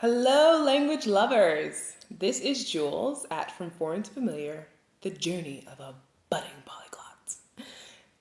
Hello, language lovers! This is Jules at From Foreign to Familiar, the journey of a budding polyglot,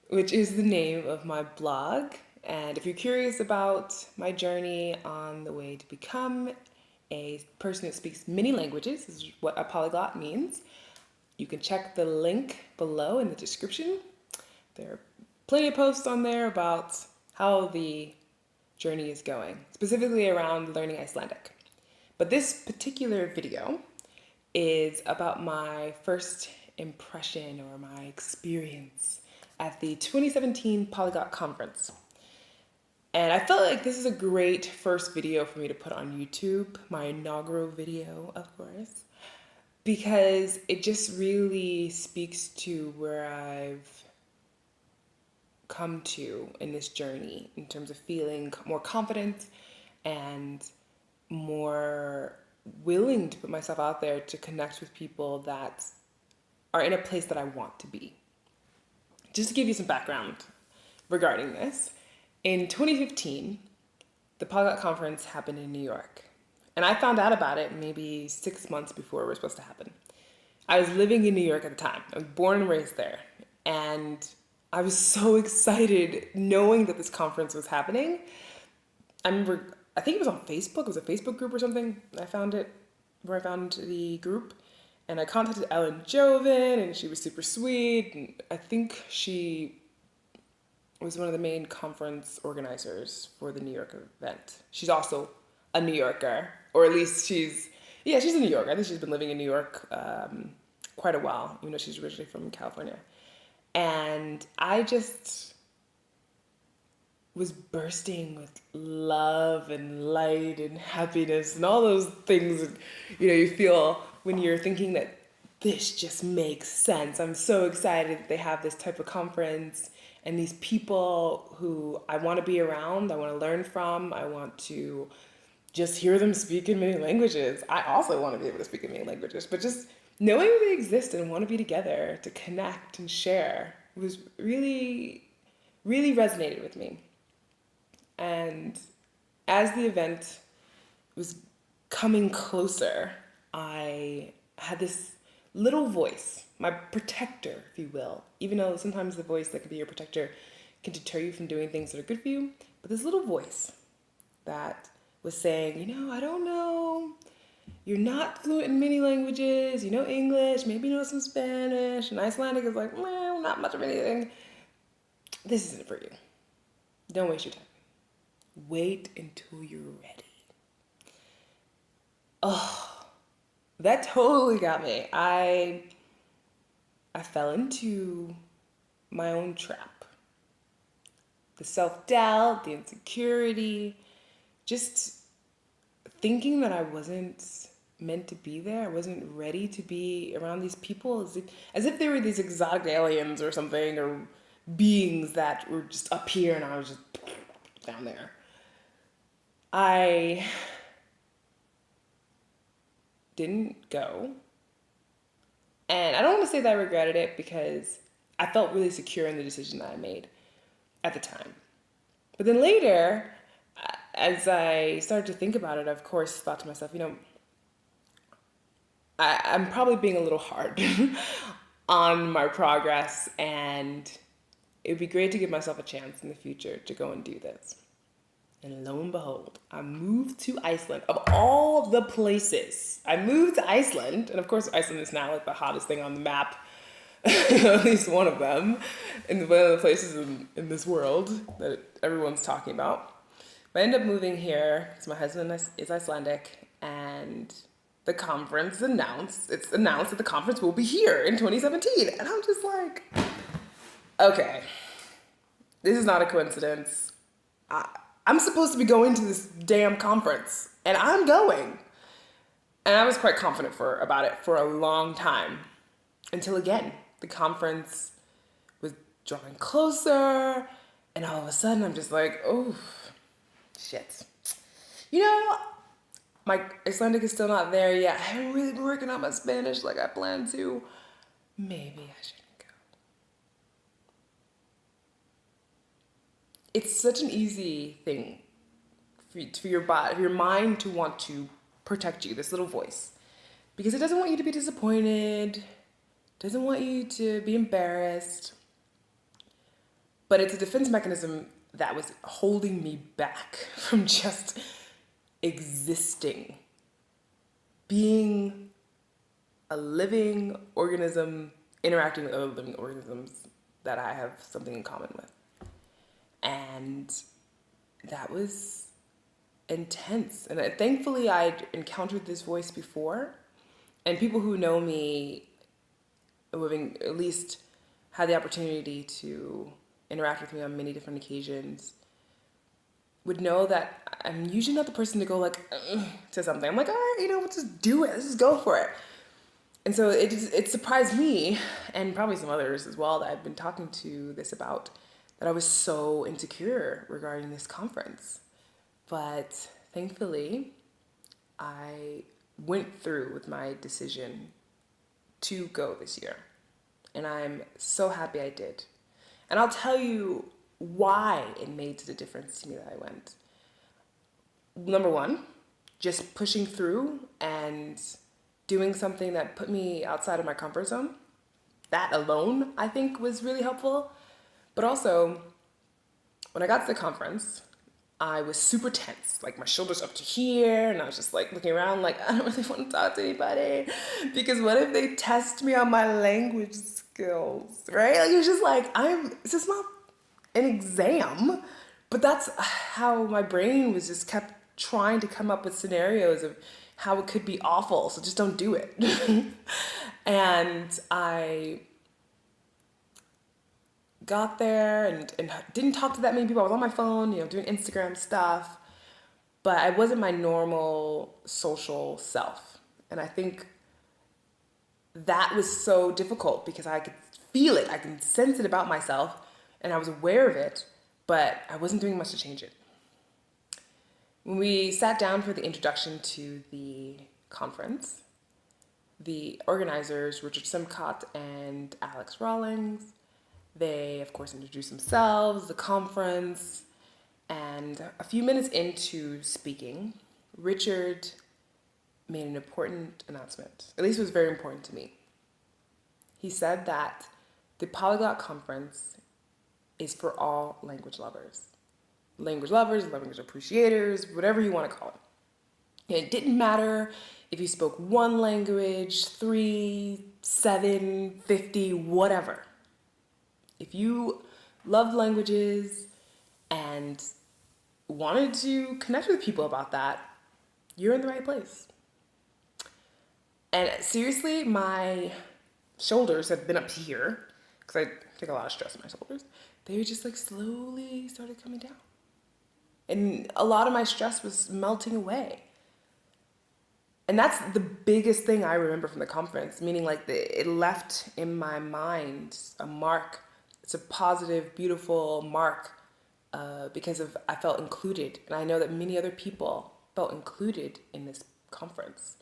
which is the name of my blog. And if you're curious about my journey on the way to become a person who speaks many languages, this is what a polyglot means, you can check the link below in the description. There are plenty of posts on there about how the journey is going, specifically around learning Icelandic. But this particular video is about my first impression or my experience at the 2017 Polyglot Conference. And I felt like this is a great first video for me to put on YouTube, my inaugural video, of course, because it just really speaks to where I've come to in this journey in terms of feeling more confident and more willing to put myself out there to connect with people that are in a place that I want to be. Just to give you some background regarding this, in 2015, the Polyglot Conference happened in New York. And I found out about it maybe 6 months before it was supposed to happen. I was living in New York at the time. I was born and raised there. And I was so excited knowing that this conference was happening. I think it was on Facebook. It was a Facebook group or something. I found it where I found the group. And I contacted Ellen Joven, and she was super sweet. And I think she was one of the main conference organizers for the New York event. She's also a New Yorker, or at least she's a New Yorker. I think she's been living in New York quite a while, even though she's originally from California. And I just was bursting with love and light and happiness and all those things you feel when you're thinking that this just makes sense. I'm so excited that they have this type of conference and these people who I want to be around, I want to learn from, I want to just hear them speak in many languages. I also want to be able to speak in many languages, but just knowing they exist and want to be together to connect and share was really, really resonated with me. And as the event was coming closer, I had this little voice, my protector, if you will, even though sometimes the voice that can be your protector can deter you from doing things that are good for you. But this little voice that was saying, I don't know, you're not fluent in many languages, you know English, maybe you know some Spanish, and Icelandic is like, well, not much of anything. This isn't for you. Don't waste your time. Wait until you're ready. Oh, that totally got me. I fell into my own trap. The self-doubt, the insecurity, just thinking that I wasn't meant to be there. I wasn't ready to be around these people as if they were these exotic aliens or something, or beings that were just up here and I was just down there. I didn't go. And I don't want to say that I regretted it because I felt really secure in the decision that I made at the time. But then later, as I started to think about it, I of course thought to myself, I'm probably being a little hard on my progress, and it would be great to give myself a chance in the future to go and do this. And lo and behold, I moved to Iceland. Of all the places, I moved to Iceland. And of course, Iceland is now like the hottest thing on the map, at least one of them, and one of the places in this world that everyone's talking about. But I ended up moving here because my husband is Icelandic, and the conference it's announced that the conference will be here in 2017. And I'm just like, okay, this is not a coincidence. I'm supposed to be going to this damn conference, and I'm going. And I was quite confident about it for a long time, until again, the conference was drawing closer, and all of a sudden I'm just like, oh, shit. My Icelandic is still not there yet. I haven't really been working on my Spanish like I planned to. Maybe I shouldn't go. It's such an easy thing for your body, for your mind to want to protect you, this little voice, because it doesn't want you to be disappointed, doesn't want you to be embarrassed, but it's a defense mechanism that was holding me back from just existing, being a living organism, interacting with other living organisms that I have something in common with. And that was intense. And thankfully, I'd encountered this voice before. And people who know me, who have at least had the opportunity to interact with me on many different occasions, would know that I'm usually not the person to go like to something. I'm like, all right, let's just do it. Let's just go for it. And so it surprised me, and probably some others as well that I've been talking to this about, that I was so insecure regarding this conference. But thankfully, I went through with my decision to go this year. And I'm so happy I did. And I'll tell you why it made such a difference to me that I went. Number one, just pushing through and doing something that put me outside of my comfort zone. That alone, I think, was really helpful. But also, when I got to the conference, I was super tense, like my shoulders up to here, and I was just like looking around like, I don't really want to talk to anybody, because what if they test me on my language skills, right? Like, it's just like, it's just not an exam, but that's how my brain was just kept trying to come up with scenarios of how it could be awful, so just don't do it. And I got there and didn't talk to that many people. I was on my phone, doing Instagram stuff, but I wasn't my normal social self. And I think that was so difficult because I could feel it, I could sense it about myself, and I was aware of it, but I wasn't doing much to change it. When we sat down for the introduction to the conference, the organizers, Richard Simcott and Alex Rawlings, they, of course, introduced themselves, the conference, and a few minutes into speaking, Richard made an important announcement. At least it was very important to me. He said that the Polyglot Conference is for all language lovers. Language lovers, language appreciators, whatever you want to call it. And it didn't matter if you spoke one language, 3, 7, 50, whatever. If you loved languages and wanted to connect with people about that, you're in the right place. And seriously, my shoulders have been up here, because I take a lot of stress on my shoulders. They just like slowly started coming down. And a lot of my stress was melting away. And that's the biggest thing I remember from the conference, meaning like it left in my mind a mark. It's a positive, beautiful mark because I felt included. And I know that many other people felt included in this conference.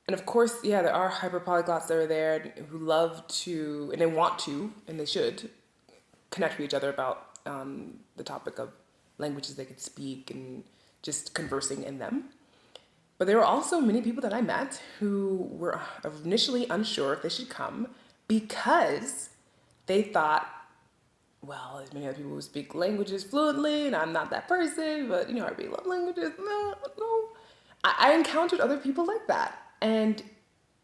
And of course, yeah, there are hyper-polyglots that are there who love to, and they want to, and they should, connect with each other about the topic of languages they could speak and just conversing in them. But there were also many people that I met who were initially unsure if they should come because they thought, well, there's many other people who speak languages fluently, and I'm not that person, but, I really love languages. No. I encountered other people like that. And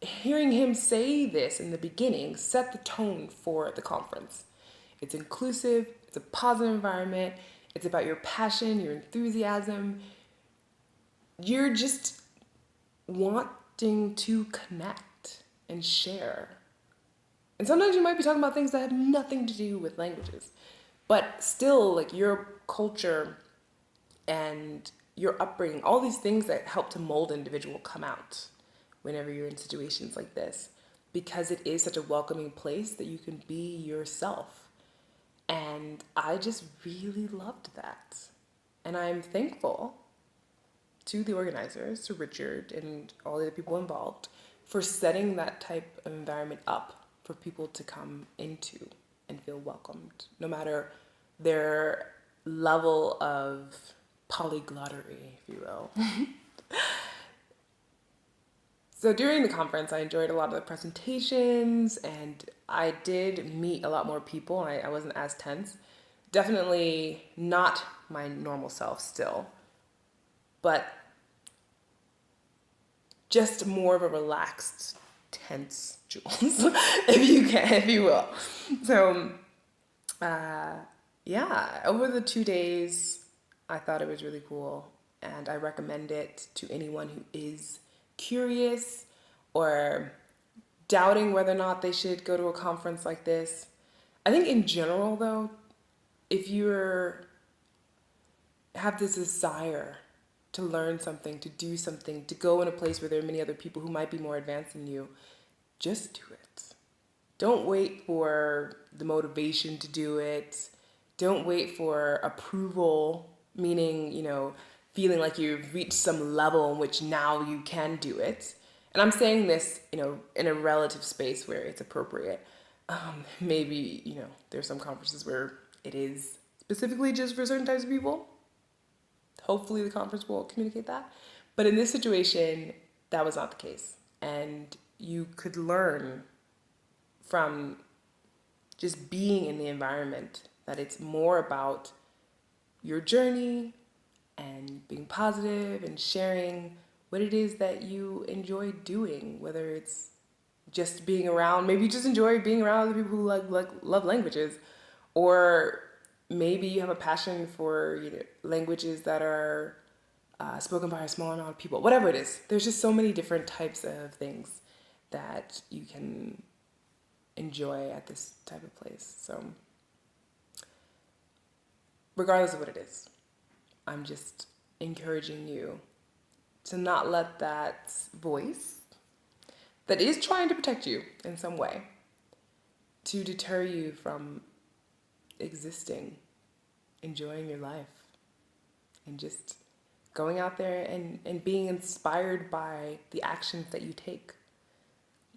hearing him say this in the beginning set the tone for the conference. It's inclusive, it's a positive environment, it's about your passion, your enthusiasm. You're just wanting to connect and share. And sometimes you might be talking about things that have nothing to do with languages, but still, like, your culture and your upbringing, all these things that help to mold an individual come out whenever you're in situations like this, because it is such a welcoming place that you can be yourself. And I just really loved that. And I'm thankful to the organizers, to Richard and all the other people involved, for setting that type of environment up for people to come into and feel welcomed, no matter their level of polyglottery, if you will. So during the conference, I enjoyed a lot of the presentations, and I did meet a lot more people, and I wasn't as tense. Definitely not my normal self still, but just more of a relaxed, tense Jules, if you will. So, yeah, over the 2 days, I thought it was really cool, and I recommend it to anyone who is curious or doubting whether or not they should go to a conference like this. I think in general, though, if you're have this desire to learn something, to do something, to go in a place where there are many other people who might be more advanced than you, just do it. Don't wait for the motivation to do it. Don't wait for approval, meaning, feeling like you've reached some level in which now you can do it. And I'm saying this, in a relative space where it's appropriate. Maybe, there's some conferences where it is specifically just for certain types of people. Hopefully the conference will communicate that. But in this situation, that was not the case. And you could learn from just being in the environment that it's more about your journey and being positive and sharing what it is that you enjoy doing, whether it's just being around, maybe you just enjoy being around other people who love languages, or maybe you have a passion for languages that are spoken by a small amount of people. Whatever it is, there's just so many different types of things that you can enjoy at this type of place. So regardless of what it is, I'm just encouraging you to not let that voice that is trying to protect you in some way to deter you from existing, enjoying your life, and just going out there and being inspired by the actions that you take.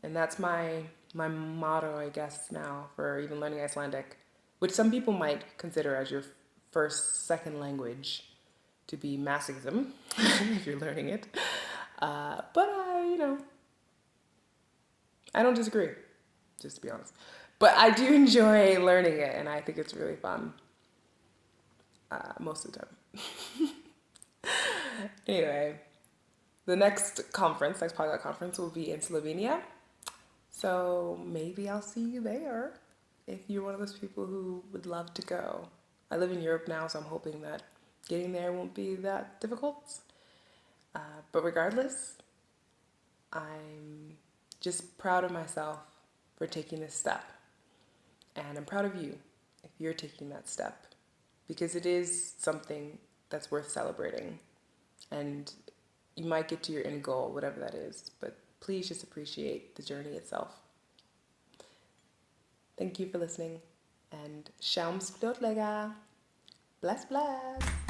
And that's my motto, I guess, now for even learning Icelandic, which some people might consider as your second language to be masochism, if you're learning it. But I don't disagree, just to be honest. But I do enjoy learning it, and I think it's really fun most of the time. Anyway, the next Polyglot Conference will be in Slovenia. So maybe I'll see you there if you're one of those people who would love to go. I live in Europe now, so I'm hoping that getting there won't be that difficult. But regardless, I'm just proud of myself for taking this step. And I'm proud of you if you're taking that step, because it is something that's worth celebrating. And you might get to your end goal, whatever that is, but please just appreciate the journey itself. Thank you for listening, and sjáumst fljótlega. Bless, bless.